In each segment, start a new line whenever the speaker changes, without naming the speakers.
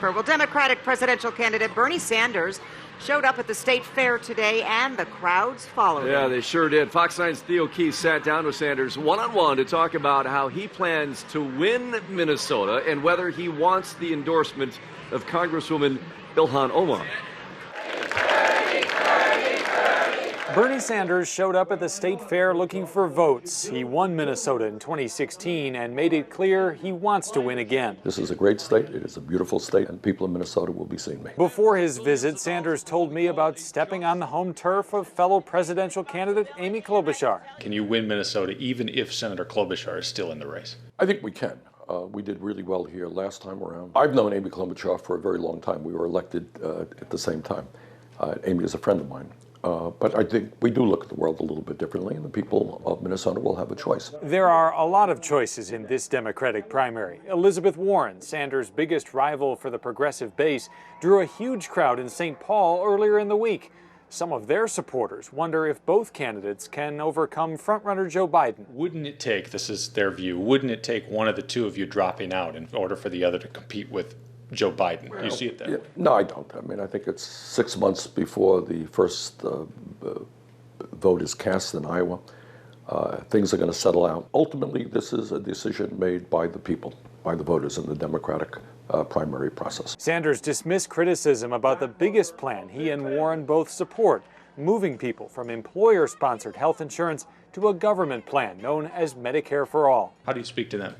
Well, Democratic presidential candidate Bernie Sanders showed up at the state fair today, and the crowds followed him.
Yeah, they sure did. Fox 9's Theo Keith sat down with Sanders one-on-one to talk about how he plans to win Minnesota and whether he wants the endorsement of Congresswoman Ilhan Omar.
Bernie Sanders showed up at the state fair looking for votes. He won Minnesota in 2016 and made it clear he wants to win again.
This is a great state. It is a beautiful state, and people in Minnesota will be seeing me.
Before his visit, Sanders told me about stepping on the home turf of fellow presidential candidate Amy Klobuchar.
Can you win Minnesota even if Senator Klobuchar is still in the race?
I think we can. We did really well here last time around. I've known Amy Klobuchar for a very long time. We were elected at the same time. Amy is a friend of mine. But I think we do look at the world a little bit differently, and the people of Minnesota will have a choice.
There are a lot of choices in this Democratic primary. Elizabeth Warren, Sanders' biggest rival for the progressive base, drew a huge crowd in St. Paul earlier in the week. Some of their supporters wonder if both candidates can overcome frontrunner Joe Biden.
Wouldn't it take, this is their view, wouldn't it take one of the two of you dropping out in order for the other to compete with Joe Biden? You see it that way?
No, I don't. I mean, I think it's 6 months before the first vote is cast in Iowa. Things are going to settle out. Ultimately, this is a decision made by the people, by the voters in the Democratic primary process.
Sanders dismissed criticism about the biggest plan he and Warren both support, moving people from employer-sponsored health insurance to a government plan known as Medicare for All.
How do you speak to them?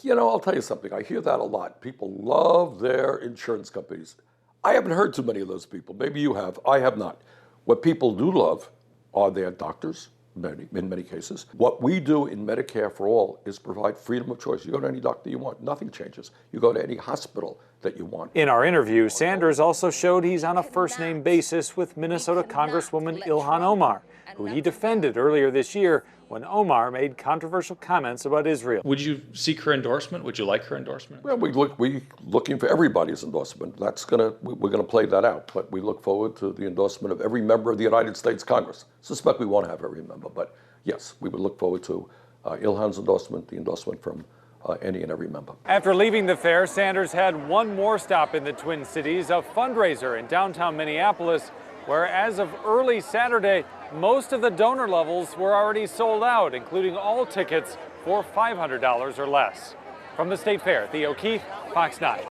I'll tell you something. I hear that a lot. People love their insurance companies. I haven't heard too many of those people. Maybe you have. I have not. What people do love are their doctors, in many cases. What we do in Medicare for All is provide freedom of choice. You go to any doctor you want. Nothing changes. You go to any hospital that you want.
In our interview, Sanders also showed he's on a first-name basis with Minnesota Congresswoman Ilhan Omar, who he defended earlier this year when Omar made controversial comments about Israel.
Would you seek her endorsement? Would you like her endorsement?
Well, we're looking for everybody's endorsement. We're gonna play that out, but we look forward to the endorsement of every member of the United States Congress. Suspect we won't have every member, but yes, we would look forward to Ilhan's endorsement, the endorsement from any and every member.
After leaving the fair, Sanders had one more stop in the Twin Cities, a fundraiser in downtown Minneapolis, where as of early Saturday, most of the donor levels were already sold out, including all tickets for $500 or less. From the State Fair, Theo Keith, Fox 9.